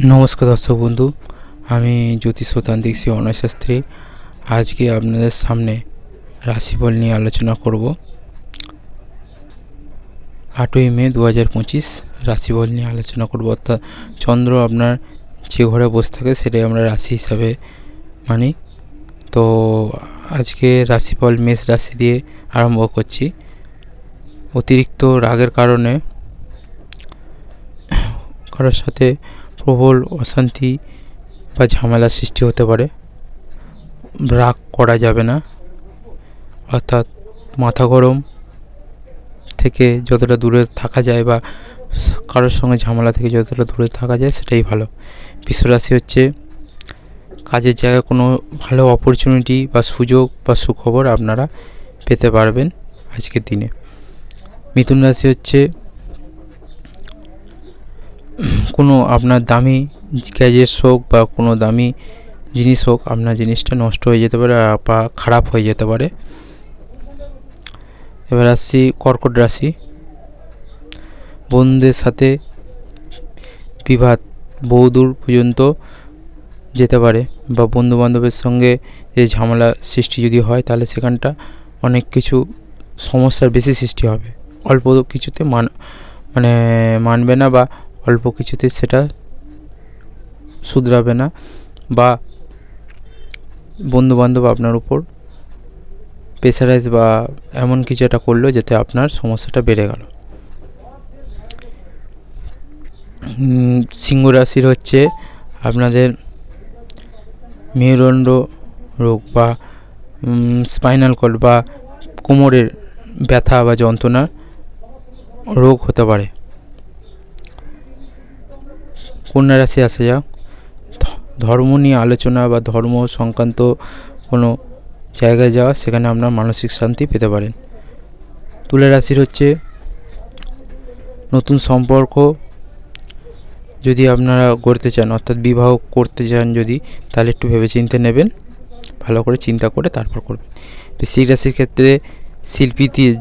নমস্কার দর্শক বন্ধু, আমি জ্যোতিষতান্ত্রিক শ্রী অনয় শাস্ত্রী। আজকে আপনাদের সামনে রাশিফল নিয়ে আলোচনা করব। 8ই মে 2025 রাশিফল নিয়ে আলোচনা করব। অর্থাৎ চন্দ্র আপনার যে ঘরে বসে থাকে সেটাই আমরা রাশি হিসাবে মানি। তো আজকে রাশিফল মেষ রাশি দিয়ে আরম্ভ করছি। অতিরিক্ত রাগের কারণে কারোর সাথে প্রবল অশান্তি বা ঝামেলা সৃষ্টি হতে পারে। রাগ করা যাবে না, অর্থাৎ মাথা গরম থেকে যতটা দূরে থাকা যায় বা কারোর সঙ্গে ঝামেলা থেকে যতটা দূরে থাকা যায় সেটাই ভালো। বিশ্বরাশি হচ্ছে কাজের জায়গায় কোনো ভালো অপরচুনিটি বা সুযোগ বা সুখবর আপনারা পেতে পারবেন আজকের দিনে। মিথুন রাশি হচ্ছে কোনো আপনার দামি গ্যাজেটস হোক বা কোনো দামি জিনিস হোক, আপনার জিনিসটা নষ্ট হয়ে যেতে পারে বা খারাপ হয়ে যেতে পারে। এবার আসছি কর্কট রাশি। বন্ধুদের সাথে বিবাদ বহুদূর পর্যন্ত যেতে পারে, বা বন্ধু বান্ধবের সঙ্গে যে ঝামেলা সৃষ্টি যদি হয় তাহলে সেখানটা অনেক কিছু সমস্যার বেশি সৃষ্টি হবে। অল্প কিছুতে মানবে না, বা অল্প কিছুতে সেটা শুধরাবে না, বা বন্ধুবান্ধব আপনার উপর প্রেসারাইজ বা এমন কিছু একটা করলো যাতে আপনার সমস্যাটা বেড়ে গেল। সিংহ রাশির হচ্ছে আপনাদের মেরুদণ্ড রোগ বা স্পাইনাল কর্ড বা কোমরের ব্যথা বা যন্ত্রণার রোগ হতে পারে। কন্যা রাশি আসা যাক। ধর্ম নিয়ে আলোচনা বা ধর্ম সংক্রান্ত কোনো জায়গায় যাওয়া, সেখানে আপনার মানসিক শান্তি পেতে পারেন। তুলা রাশির হচ্ছে নতুন সম্পর্ক যদি আপনারা গড়তে চান, অর্থাৎ বিবাহ করতে চান যদি, তাহলে একটু ভেবেচিন্তে নেবেন, ভালো করে চিন্তা করে তারপর করবেন। বৃশ্চিক রাশির ক্ষেত্রে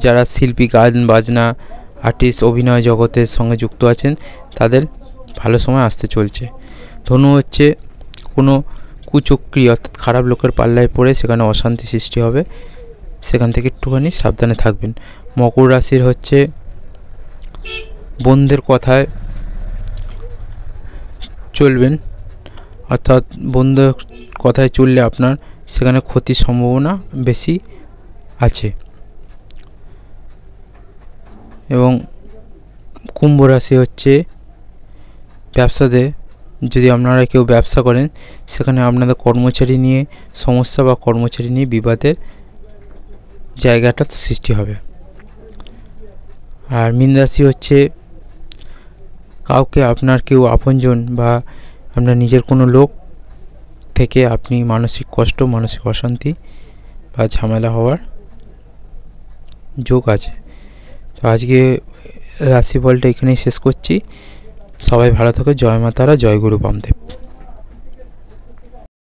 যারা শিল্পী, গান বাজনা আর্টিস্ট, অভিনয় জগতের সঙ্গে যুক্ত আছেন তাদের ভালো সময় আসতে চলছে। ধনু হচ্ছে কোনো কুচক্রী অর্থাৎ খারাপ লোকের পাল্লায় পড়ে সেখানে অশান্তি সৃষ্টি হবে, সেখান থেকে একটুখানি সাবধানে থাকবেন। মকর রাশির হচ্ছে বন্ধুদের কথায় চলবেন, অর্থাৎ বন্ধুদের কথায় চললে আপনার সেখানে ক্ষতির সম্ভাবনা বেশি আছে। এবং কুম্ভ রাশি হচ্ছে ব্যবসাতে যদি আপনারা কেউ ব্যবসা করেন সেখানে আপনাদের কর্মচারী নিয়ে সমস্যা বা কর্মচারী নিয়ে বিবাদের জায়গাটা সৃষ্টি হবে। আর মীন রাশি হচ্ছে কাউকে আপনার কেউ আপনজন বা আপনার নিজের কোনো লোক থেকে আপনি মানসিক কষ্ট, মানসিক অশান্তি বা ঝামেলা হওয়ার যোগ আছে। তো আজকে রাশিফলটা এখানেই শেষ করছি। সবাই ভালো থাকো। জয় মা তারা, জয় গুরু বামদেব।